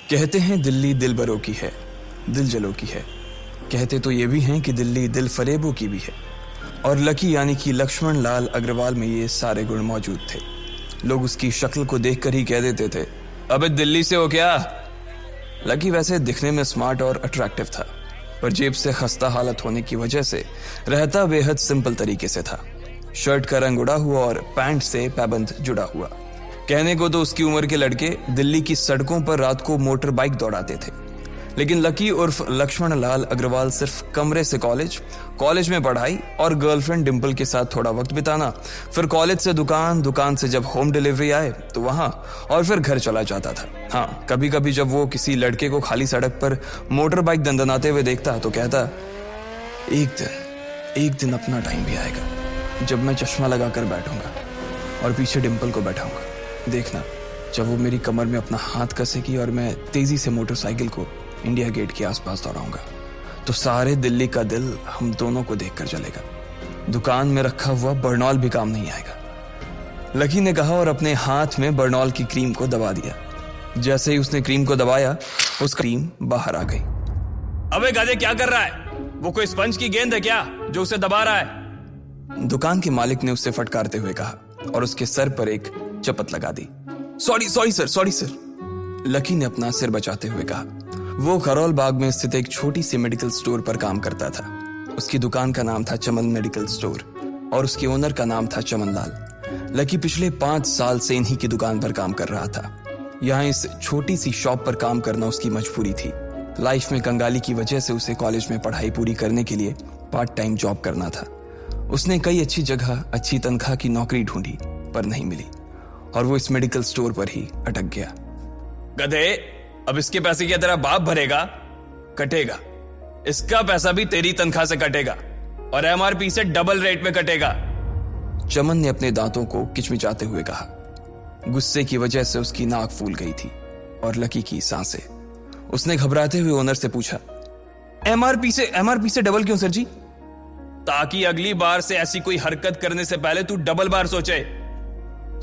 कहते हैं दिल्ली दिल बरों की है, दिल जलों की है। कहते तो ये भी हैं कि दिल्ली दिल फरेबों की भी है। और लकी यानी कि लक्ष्मण लाल अग्रवाल में ये सारे गुण मौजूद थे। लोग उसकी शक्ल को देखकर ही कह देते थे, अबे दिल्ली से हो क्या? लकी वैसे दिखने में स्मार्ट और अट्रैक्टिव था, पर जेब से खस्ता हालत होने की वजह से रहता बेहद सिंपल तरीके से था। शर्ट का रंग उड़ा हुआ और पैंट से पैबंद जुड़ा हुआ। कहने को तो उसकी उम्र के लड़के दिल्ली की सड़कों पर रात को मोटर बाइक दौड़ाते थे, लेकिन लकी उर्फ लक्ष्मण लाल अग्रवाल सिर्फ कमरे से कॉलेज में पढ़ाई और गर्लफ्रेंड डिंपल के साथ थोड़ा वक्त बिताना, फिर कॉलेज से दुकान, दुकान से जब होम डिलीवरी आए तो वहां, और फिर घर चला जाता था। हाँ, कभी कभी जब वो किसी लड़के को खाली सड़क पर मोटर बाइक दंदनाते हुए देखता तो कहता, एक दिन अपना टाइम भी आएगा जब मैं चश्मा लगाकर बैठूंगा और पीछे डिंपल को बैठाऊंगा। देखना, जब वो मेरी कमर में अपना हाथ कसेगी और मैं तेजी से मोटरसाइकिल को इंडिया गेट के आसपास दौड़ाऊंगा तो सारे दिल्ली का दिल हम दोनों को देखकर जलेगा। दुकान में रखा हुआ बर्नॉल भी काम नहीं आएगा। लकी ने कहा और अपने हाथ में बर्नॉल की क्रीम को दबा दिया। जैसे ही उसने क्रीम को दबाया, उसका क्रीम बाहर आ गई। अबे गाधे, क्या कर रहा है? वो कोई स्पंज की गेंद है क्या जो उसे दबा रहा है? दुकान के मालिक ने उससे फटकारते हुए कहा और उसके सर पर एक चपत लगा दी। Sorry sir. लकी ने अपना सिर बचाते हुए कहा। वो खरौल बाग में स्थित एक छोटी सी मेडिकल स्टोर पर काम करता था। उसकी दुकान का नाम था चमन मेडिकल स्टोर और उसके ओनर का नाम था चमन लाल। लकी पिछले 5 साल से इन्हीं की दुकान पर काम कर रहा था। यहाँ इस छोटी सी शॉप पर काम करना उसकी मजबूरी थी। लाइफ में कंगाली की वजह से उसे कॉलेज में पढ़ाई पूरी करने के लिए पार्ट टाइम जॉब करना था। उसने कई अच्छी जगह अच्छी तनख्वाह की नौकरी ढूंढी पर नहीं मिली और वो इस मेडिकल स्टोर पर ही अटक गया। गधे, अब इसके पैसे क्या तेरा बाप भरेगा? कटेगा। इसका पैसा भी तेरी तनख्वाह से कटेगा और एमआरपी से डबल रेट में कटेगा। चमन ने अपने दांतों को किचमिचाते हुए कहा। गुस्से की वजह से उसकी नाक फूल गई थी और लकी की सांसें। उसने घबराते हुए ओनर से पूछा, एमआरपी से डबल क्यों सर जी? ताकि अगली बार से ऐसी कोई हरकत करने से पहले तू डबल बार सोचे।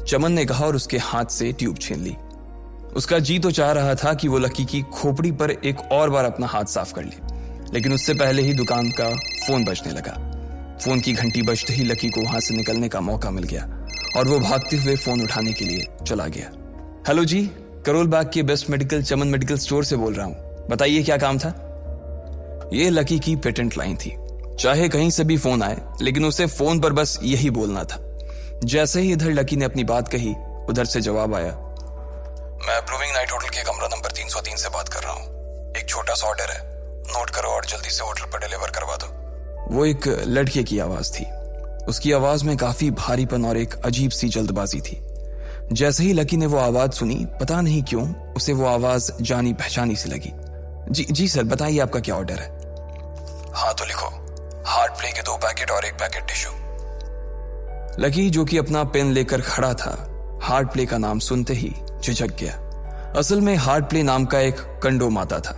चमन ने कहा और उसके हाथ से ट्यूब छीन ली। उसका जी तो चाह रहा था कि वो लकी की खोपड़ी पर एक और बार अपना हाथ साफ कर ले, लेकिन उससे पहले ही दुकान का फोन बजने लगा। फोन की घंटी बजते ही लकी को वहां से निकलने का मौका मिल गया और वो भागते हुए फोन उठाने के लिए चला गया। हेलो जी, करोल बाग के बेस्ट मेडिकल चमन मेडिकल स्टोर से बोल रहा हूं, बताइए क्या काम था? ये लकी की पेटेंट लाइन थी। चाहे कहीं से भी फोन आए, लेकिन उसे फोन पर बस यही बोलना था। जैसे ही इधर लकी ने अपनी बात कही, उधर से जवाब आया, मैं ब्लूमिंग नाइट होटल के कमरा नंबर 303 से बात कर रहा हूँ। एक छोटा सा ऑर्डर है, नोट करो और जल्दी से होटल पर डिलीवर करवा दो। वो एक लड़के की आवाज थी। उसकी आवाज में काफी भारीपन और एक अजीब सी जल्दबाजी थी। जैसे ही लकी ने वो आवाज सुनी, पता नहीं क्यों उसे वो आवाज जानी पहचानी सी लगी। जी सर, बताइए आपका क्या ऑर्डर है? हाँ तो लिखो, हार्ट प्ले के 2 पैकेट और 1 पैकेट टिश्यू। लकी, जो कि अपना पेन लेकर खड़ा था, हार्ट प्ले का नाम सुनते ही झिझक गया। असल में हार्ट प्ले नाम का एक कंडोम आता था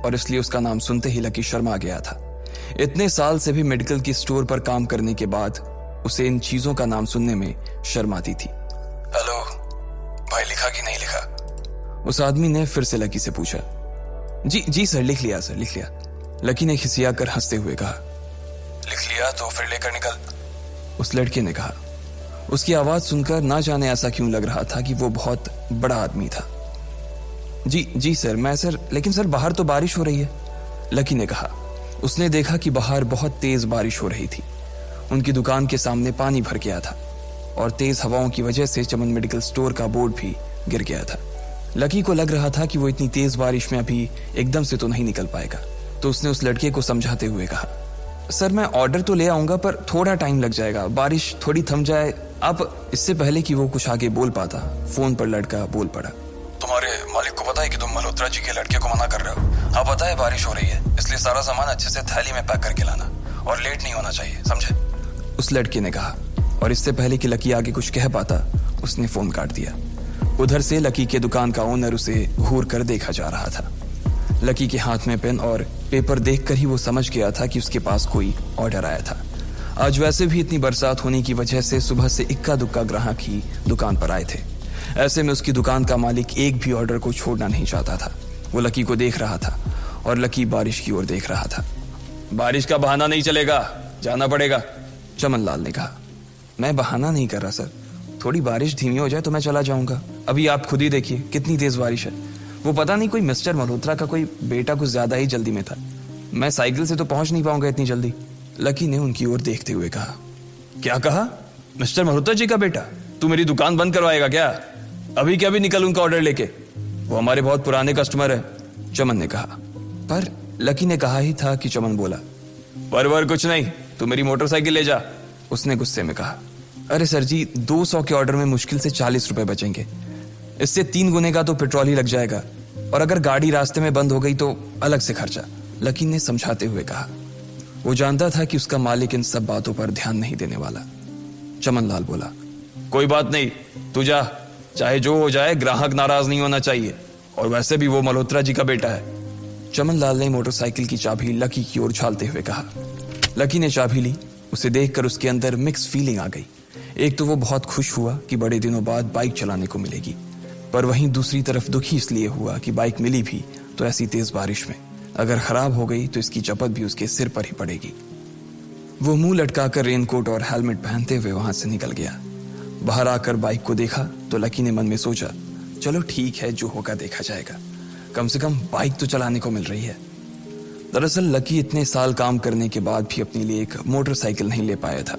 और इसलिए उसका नाम सुनते ही लकी शर्मा गया था। इतने साल से भी मेडिकल की स्टोर पर काम करने के बाद उसे इन चीजों का नाम सुनने में शर्म आती थी। हेलो भाई, लिखा कि नहीं लिखा? उस आदमी ने फिर से लकी से पूछा। जी सर, लिख लिया सर, लिख लिया। लकी ने खिसिया कर हंसते हुए कहा। लिख लिया तो फिर लेकर निकल, उस लड़के ने कहा। उसकी आवाज सुनकर ना जाने ऐसा क्यों लग रहा था कि वो बहुत बड़ा आदमी था। जी सर, लेकिन सर बाहर तो बारिश हो रही है, लकी ने कहा। उसने देखा कि बाहर बहुत तेज बारिश हो रही थी। उनकी दुकान के सामने पानी भर गया था और तेज हवाओं की वजह से चमन मेडिकल स्टोर का बोर्ड भी गिर गया था। लकी को लग रहा था कि वो इतनी तेज बारिश में अभी एकदम से तो नहीं निकल पाएगा, तो उसने उस लड़के को समझाते हुए कहा, सर मैं ऑर्डर तो ले आऊंगा पर थोड़ा टाइम लग जाएगा, बारिश थोड़ी थम जाए। अब इससे पहले कि वो कुछ आगे बोल पाता, फोन पर लड़का बोल पड़ा। तुम्हारे मालिक को पता है कि तुम मल्होत्रा जी के लड़के को मना कर रहे हो? हाँ पता है, बारिश हो रही है, इसलिए सारा सामान अच्छे से थैली में पैक करके लाना और लेट नहीं होना चाहिए, समझे? उस लड़के ने कहा और इससे पहले कि लकी आगे कुछ कह पाता, उसने फोन काट दिया। उधर से लकी के दुकान का ओनर उसे घूर कर देखा जा रहा था। लकी के हाथ में पेन और पेपर देखकर ही वो समझ गया था कि उसके पास कोई ऑर्डर आया था। आज वैसे भी इतनी बरसात होने की वजह से सुबह से इक्का दुक्का ग्राहक ही दुकान पर आए थे। ऐसे में उसकी दुकान का मालिक एक भी ऑर्डर को छोड़ना नहीं चाहता था। वो लकी को देख रहा था और लकी बारिश की ओर देख रहा था। बारिश का बहाना नहीं चलेगा, जाना पड़ेगा, चमन लाल ने कहा। मैं बहाना नहीं कर रहा सर, थोड़ी बारिश धीमी हो जाए तो मैं चला जाऊंगा। अभी आप खुद ही देखिए कितनी तेज बारिश है। वो पता नहीं कोई मिस्टर मल्होत्रा का कोई बेटा कुछ ज्यादा ही जल्दी में था। मैं साइकिल से तो पहुंच नहीं पाऊंगा इतनी जल्दी। लकी ने उनकी ओर देखते हुए कहा। क्या कहा? मिस्टर मल्होत्रा जी का बेटा? तू मेरी दुकान बंद करवाएगा क्या? अभी क्या भी निकल उनका ऑर्डर लेके, वो हमारे बहुत पुराने कस्टमर है, चमन ने कहा। पर लकी ने कहा ही था कि चमन बोला। परवर कुछ नहीं, तू मेरी मोटरसाइकिल ले जा, उसने गुस्से में कहा। अरे सर जी, 200 के ऑर्डर में मुश्किल से 40 रुपए बचेंगे। इससे 3 गुने का तो पेट्रोल ही लग जाएगा, और अगर गाड़ी रास्ते में बंद हो गई तो अलग से खर्चा, लकी ने समझाते हुए कहा। वो जानता था कि उसका मालिक इन सब बातों पर ध्यान नहीं देने वाला। चमन लाल बोला। कोई बात नहीं, तू जा, चाहे जो हो जाए, ग्राहक नाराज नहीं होना चाहिए, और वैसे भी वो मल्होत्रा जी का बेटा है। चमन लाल ने मोटरसाइकिल की चाबी लकी की ओर उछालते हुए कहा। लकी ने चाबी ली। उसे देखकर उसके अंदर मिक्स फीलिंग आ गई। एक तो वो बहुत खुश हुआ कि बड़े दिनों बाद बाइक चलाने को मिलेगी, पर वहीं दूसरी तरफ दुखी इसलिए हुआ कि बाइक मिली भी तो ऐसी तेज बारिश में, अगर खराब हो गई तो इसकी चपत भी उसके सिर पर ही पड़ेगी। वो मुंह लटकाकर रेनकोट और हेलमेट पहनते हुए वहां से निकल गया। बाहर आकर बाइक को देखा तो लकी ने मन में सोचा, चलो ठीक है, जो होगा देखा जाएगा, कम से कम बाइक तो चलाने को मिल रही है। दरअसल लकी इतने साल काम करने के बाद भी अपने लिए एक मोटरसाइकिल नहीं ले पाया था।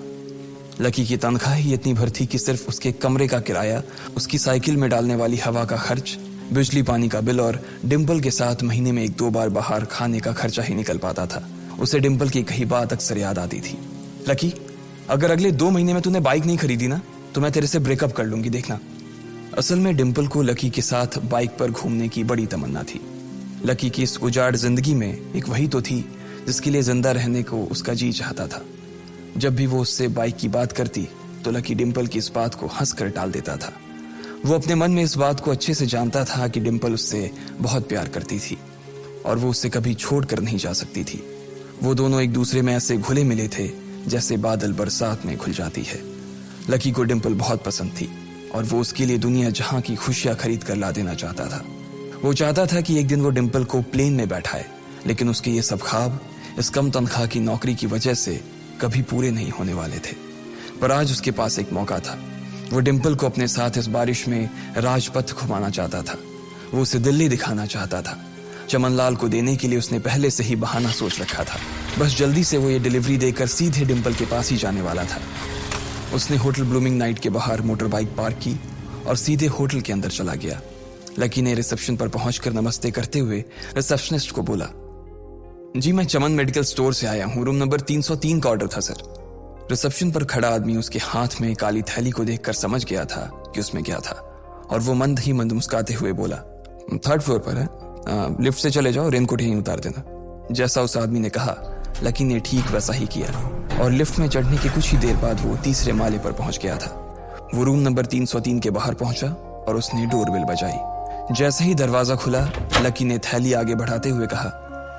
लकी की तनख्वाह ही इतनी भर थी कि सिर्फ उसके कमरे का किराया, उसकी साइकिल में डालने वाली हवा का खर्च, बिजली पानी का बिल और डिम्पल के साथ महीने में 1-2 बार बाहर खाने का खर्चा ही निकल पाता था। उसे डिम्पल की कही बात अक्सर याद आती थी। लकी, अगर अगले 2 महीने में तूने बाइक नहीं खरीदी ना तो मैं तेरे से ब्रेकअप कर लूंगी, देखना। असल में डिम्पल को लकी के साथ बाइक पर घूमने की बड़ी तमन्ना थी। लकी की इस उजाड़ जिंदगी में एक वही तो थी जिसके लिए जिंदा रहने को उसका जी चाहता था। जब भी वो उससे बाइक की बात करती तो लकी डिम्पल की इस बात को हंसकर टाल देता था। वो अपने मन में इस बात को अच्छे से जानता था कि डिम्पल उससे बहुत प्यार करती थी और वो उससे कभी छोड़कर नहीं जा सकती थी। वो दोनों एक दूसरे में ऐसे घुले मिले थे जैसे बादल बरसात में घुल जाती है। लकी को डिम्पल बहुत पसंद थी और वो उसके लिए दुनिया जहां की खुशियां खरीद कर ला देना चाहता था। वो चाहता था कि एक दिन वो डिम्पल को प्लेन में बैठाए, लेकिन उसके ये सब ख्वाब इस कम तनख्वाह की नौकरी की वजह से कभी पूरे नहीं होने वाले थे। पर आज उसके पास एक मौका था। वो डिम्पल को अपने साथ इस बारिश में राजपथ घुमाना चाहता था। वो उसे दिल्ली दिखाना चाहता था। चमन लाल को देने के लिए उसने पहले से ही बहाना सोच रखा था। बस जल्दी से वो ये डिलीवरी देकर सीधे डिम्पल के पास ही जाने वाला था। उसने होटल ब्लूमिंग नाइट के बाहर मोटर बाइक पार्क की और सीधे होटल के अंदर चला गया। लकी ने रिसेप्शन पर पहुंचकर नमस्ते करते हुए रिसेप्शनिस्ट को बोला, जी मैं चमन मेडिकल स्टोर से आया हूं, रूम नंबर 303 का ऑर्डर था सर। रिसेप्शन पर खड़ा आदमी उसके हाथ में काली थैली को देखकर समझ गया था कि उसमें क्या था और वो मंद ही मंद मुस्कुराते हुए बोला, 3rd फ्लोर पर है, लिफ्ट से चले जाओ, रेनकोट यहीं उतार देना। जैसा उस आदमी ने कहा लकी ने ठीक वैसा ही किया और लिफ्ट में चढ़ने के कुछ ही देर बाद वो 3रे माले पर पहुंच गया था। वो रूम नंबर 303 के बाहर पहुंचा और उसने डोरबेल बजाई। जैसे ही दरवाजा खुला लकी ने थैली आगे बढ़ाते हुए कहा,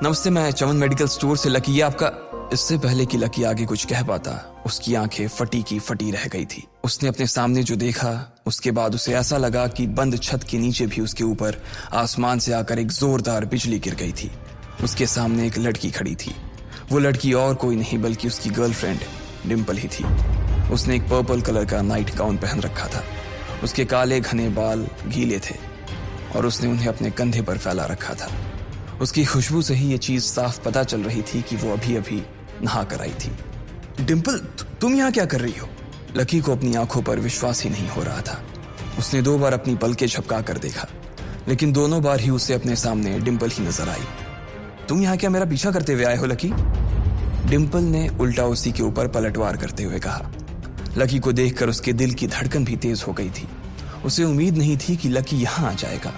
नमस्ते, मैं चमन मेडिकल स्टोर से लकी, ये आपका। इससे पहले कि लकी आगे कुछ कह पाता उसकी आंखें फटी की फटी रह गई थी। उसने अपने सामने जो देखा उसके बाद उसे ऐसा लगा कि बंद छत के नीचे भी उसके ऊपर आसमान से आकर एक जोरदार बिजली गिर गई थी। उसके सामने एक लड़की खड़ी थी। वो लड़की और कोई नहीं बल्कि उसकी गर्लफ्रेंड डिम्पल ही थी। उसने एक पर्पल कलर का नाइट गाउन पहन रखा था। उसके काले घने बाल गीले थे और उसने उन्हें अपने कंधे पर फैला रखा था। उसकी खुशबू से ही ये चीज साफ पता चल रही थी कि वो अभी अभी नहा कर आई थी। डिम्पल, तुम यहाँ क्या कर रही हो? लकी को अपनी आंखों पर विश्वास ही नहीं हो रहा था। उसने 2 बार अपनी पलकें झपका कर देखा, लेकिन दोनों बार ही उसे अपने सामने डिम्पल ही नजर आई। तुम यहाँ क्या मेरा पीछा करते हुए आए हो लकी? डिम्पल ने उल्टा उसी के ऊपर पलटवार करते हुए कहा। लकी को देखकर उसके दिल की धड़कन भी तेज हो गई थी। उसे उम्मीद नहीं थी कि लकी यहाँ आ जाएगा।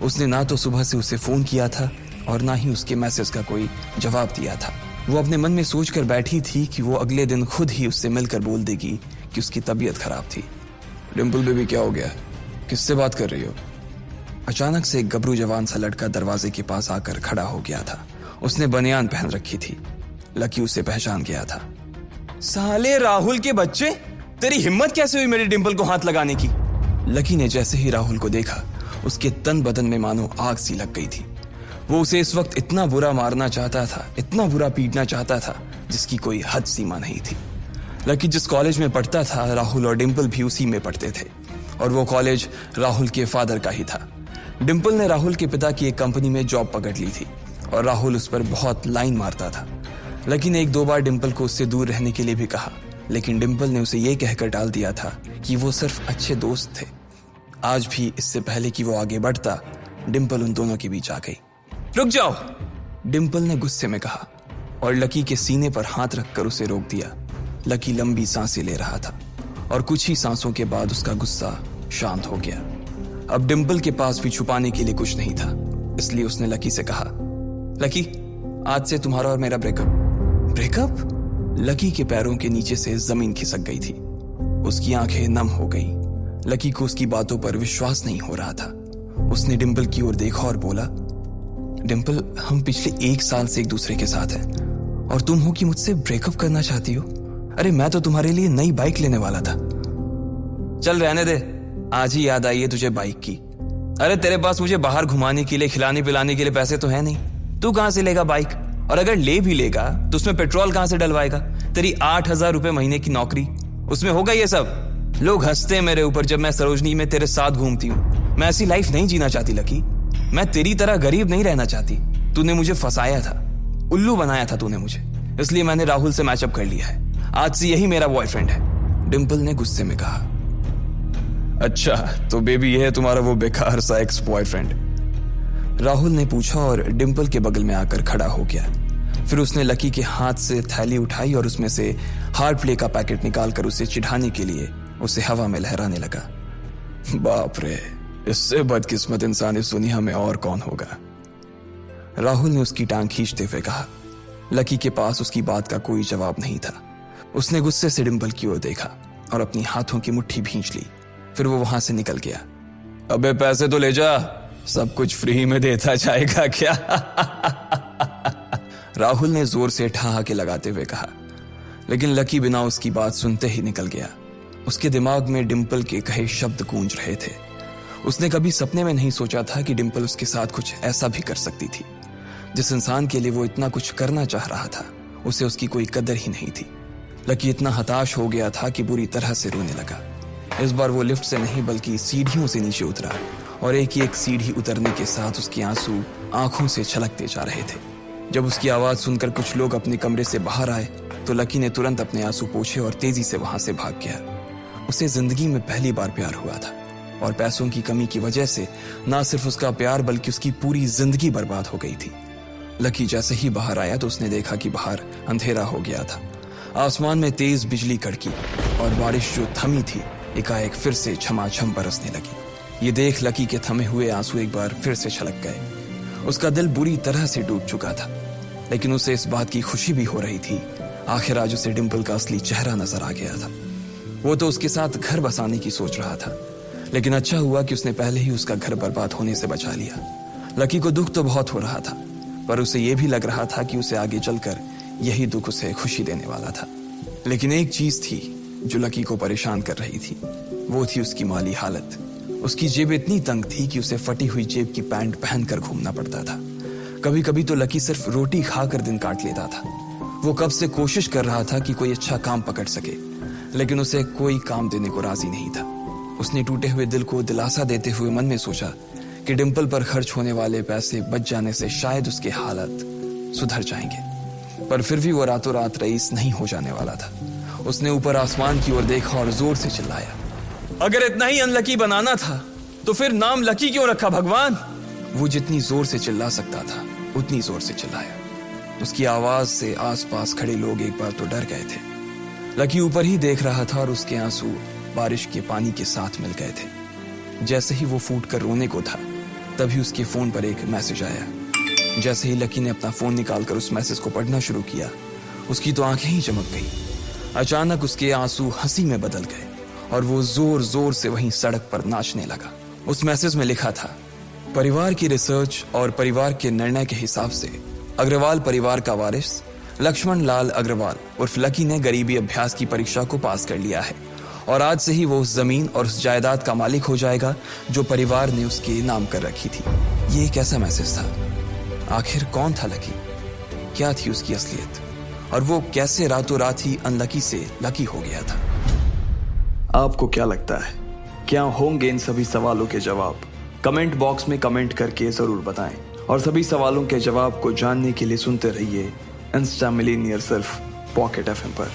उसने ना तो सुबह से उसे फोन किया था और ना ही उसके मैसेज का कोई जवाब दिया था। वो अपने मन में सोचकर बैठी थी कि वो अगले दिन खुद ही उससे मिलकर बोल देगी कि उसकी तबीयत खराब थी। डिम्पल बेबी, क्या हो गया? किससे बात कर रही हो? अचानक से एक गबरू जवान सा लड़का दरवाजे के पास आकर खड़ा हो गया था। उसने बनियान पहन रखी थी। लकी उसे पहचान गया था। साले राहुल के बच्चे, तेरी हिम्मत कैसे हुई मेरी डिम्पल को हाथ लगाने की? लकी ने जैसे ही राहुल को देखा उसके तन बदन में मानो आग सी लग गई थी। वो उसे इस वक्त इतना बुरा मारना चाहता था, इतना बुरा पीटना चाहता था जिसकी कोई हद सीमा नहीं थी। लकी जिस कॉलेज में पढ़ता था, राहुल और डिंपल भी उसी में पढ़ते थे और वो कॉलेज राहुल के फादर का ही था। डिंपल ने राहुल के पिता की एक कंपनी में जॉब पकड़ ली थी और राहुल उस पर बहुत लाइन मारता था। लकी ने 1-2 बार डिंपल को उससे दूर रहने के लिए भी कहा, लेकिन डिंपल ने उसे यह कहकर टाल दिया था कि वो सिर्फ अच्छे दोस्त थे। आज भी इससे पहले कि वो आगे बढ़ता, डिंपल उन दोनों के बीच आ गई। रुक जाओ, डिंपल ने गुस्से में कहा और लकी के सीने पर हाथ रखकर उसे रोक दिया। लकी लंबी सांसें ले रहा था और कुछ ही सांसों के बाद उसका गुस्सा शांत हो गया। अब डिंपल के पास भी छुपाने के लिए कुछ नहीं था, इसलिए उसने लकी से कहा, लकी, आज से तुम्हारा और मेरा ब्रेकअप। ब्रेकअप? लकी के पैरों के नीचे से जमीन खिसक गई थी। उसकी आंखें नम हो गई। लकी को उसकी बातों पर विश्वास नहीं हो रहा था। उसने डिंपल की ओर देखा और बोला, डिंपल, हम पिछले 1 साल से एक दूसरे के साथ हैं और तुम हो कि मुझसे ब्रेकअप करना चाहती हो? अरे मैं तो तुम्हारे लिए नई बाइक लेने वाला था। चल रहने दे, आज ही याद आई है तुझे बाइक की। अरे तेरे पास मुझे बाहर घुमाने के लिए, खिलाने पिलाने के लिए पैसे तो है नहीं, तू कहां से लेगा बाइक? और अगर ले भी लेगा तो उसमें पेट्रोल कहां से डलवाएगा? तेरी 8,000 रुपए महीने की नौकरी, उसमें होगा ये सब? लोग हंसते हैं मेरे ऊपर जब मैं सरोजनी में तेरे साथ घूमती हूँ। मैं ऐसी लाइफ नहीं जीना चाहती लकी। मैं तेरी तरह गरीब नहीं रहना चाहती। तूने मुझे फंसाया था, उल्लू बनाया था तूने मुझे, इसलिए मैंने राहुल से मैचअप कर लिया है। आज से यही मेरा बॉयफ्रेंड है, डिंपल ने गुस्से में कहा। अच्छा, तो बेबी ये है तुम्हारा वो बेकार सा एक्स बॉयफ्रेंड? राहुल ने पूछा और डिंपल के बगल में आकर खड़ा हो गया। फिर उसने लकी के हाथ से थैली उठाई और उसमें से हार्ड प्ले का पैकेट निकालकर उसे चिढ़ाने के लिए उसे हवा में लहराने लगा। बाप रे, इससे बदकिस्मत इंसान इस दुनिया में और कौन होगा? राहुल ने उसकी टांग खींचते हुए कहा। लकी के पास उसकी बात का कोई जवाब नहीं था। उसने गुस्से से डिंपल की ओर देखा और अपनी हाथों की मुट्ठी भींच ली। फिर वो वहां से निकल गया। अबे पैसे तो ले जा, सब कुछ फ्री में देता जाएगा क्या? राहुल ने जोर से ठहाके लगाते हुए कहा, लेकिन लकी बिना उसकी बात सुनते ही निकल गया। उसके दिमाग में डिंपल के कहे शब्द गूंज रहे थे। उसने कभी सपने में नहीं सोचा था कि डिंपल उसके साथ कुछ ऐसा भी कर सकती थी। जिस इंसान के लिए वो इतना कुछ करना चाह रहा था, उसे उसकी कोई कदर ही नहीं थी। लकी इतना हताश हो गया था कि बुरी तरह से रोने लगा। इस बार वो लिफ्ट से नहीं बल्कि सीढ़ियों से नीचे उतरा और एक ही एक सीढ़ी उतरने के साथ उसके आंसू आंखों से छलकते जा रहे थे। जब उसकी आवाज सुनकर कुछ लोग अपने कमरे से बाहर आए तो लकी ने तुरंत अपने आंसू पोंछे और तेजी से वहां से भाग गया। उसे जिंदगी में पहली बार प्यार हुआ था और पैसों की कमी की वजह से ना सिर्फ उसका प्यार बल्कि उसकी पूरी जिंदगी बर्बाद हो गई थी। लकी जैसे ही बाहर आया तो उसने देखा कि बाहर अंधेरा हो गया था। आसमान में तेज बिजली कड़की और बारिश जो थमी थी एकाएक फिर से झमाझम बरसने लगी। ये देख लकी के थमे हुए आंसू एक बार फिर से छलक गए। उसका दिल बुरी तरह से टूट चुका था, लेकिन उसे इस बात की खुशी भी हो रही थी। आखिर आज उसे डिंपल का असली चेहरा नजर आ गया था। वो तो उसके साथ घर बसाने की सोच रहा था, लेकिन अच्छा हुआ कि उसने पहले ही उसका घर बर्बाद होने से बचा लिया। लकी को दुख तो बहुत हो रहा था, पर उसे यह भी लग रहा था कि उसे आगे चलकर यही दुख उसे खुशी देने वाला था। लेकिन एक चीज थी जो लकी को परेशान कर रही थी, वो थी उसकी माली हालत। उसकी जेब इतनी तंग थी कि उसे फटी हुई जेब की पैंट पहनकर घूमना पड़ता था। कभी कभी तो लकी सिर्फ रोटी खाकर दिन काट लेता था। वो कब से कोशिश कर रहा था कि कोई अच्छा काम पकड़ सके, लेकिन उसे कोई काम देने को राजी नहीं था। उसने टूटे हुए दिल को दिलासा देते हुए मन में सोचा कि डिंपल पर खर्च होने वाले पैसे बच जाने से शायद उसके हालत सुधर जाएंगे। पर फिर भी वो रातों रात रईस नहीं हो जाने वाला था। उसने ऊपर आसमान की ओर देखा और जोर से चिल्लाया, अगर इतना ही अनलकी बनाना था तो फिर नाम लकी क्यों रखा भगवान? वो जितनी जोर से चिल्ला सकता था उतनी जोर से चिल्लाया। उसकी आवाज से आसपास खड़े लोग एक बार तो डर गए थे। लकी ऊपर ही देख रहा था और उसके आंसू बारिश के पानी के साथ मिल गए थे। जैसे ही वो फूट कर रोने को था, तभी उसके फोन पर एक मैसेज आया। जैसे ही लकी ने अपना फोन निकालकर उस मैसेज को पढ़ना शुरू किया, उसकी तो आंखें ही चमक गई। अचानक उसके आंसू हंसी में बदल गए और वो जोर जोर से वहीं सड़क पर नाचने लगा। उस मैसेज में लिखा था, परिवार की रिसर्च और परिवार के निर्णय के हिसाब से अग्रवाल परिवार का वारिस लक्ष्मण लाल अग्रवाल उर्फ लकी ने गरीबी अभ्यास की परीक्षा को पास कर लिया है और आज से ही वो उस जमीन और उस जायदाद का मालिक हो जाएगा जो परिवार ने उसके नाम कर रखी थी। ये एक ऐसा मैसेज था आखिर कौन था लकी? क्या थी उसकी असलियत? और वो कैसे रातों रात ही अनलकी से लकी हो गया था? आपको क्या लगता है, क्या होंगे इन सभी सवालों के जवाब? कमेंट बॉक्स में कमेंट करके जरूर बताएं। और सभी सवालों के जवाब को जानने के लिए सुनते रहिए इंस्टा मिलीनियर सिर्फ पॉकेट FM पर।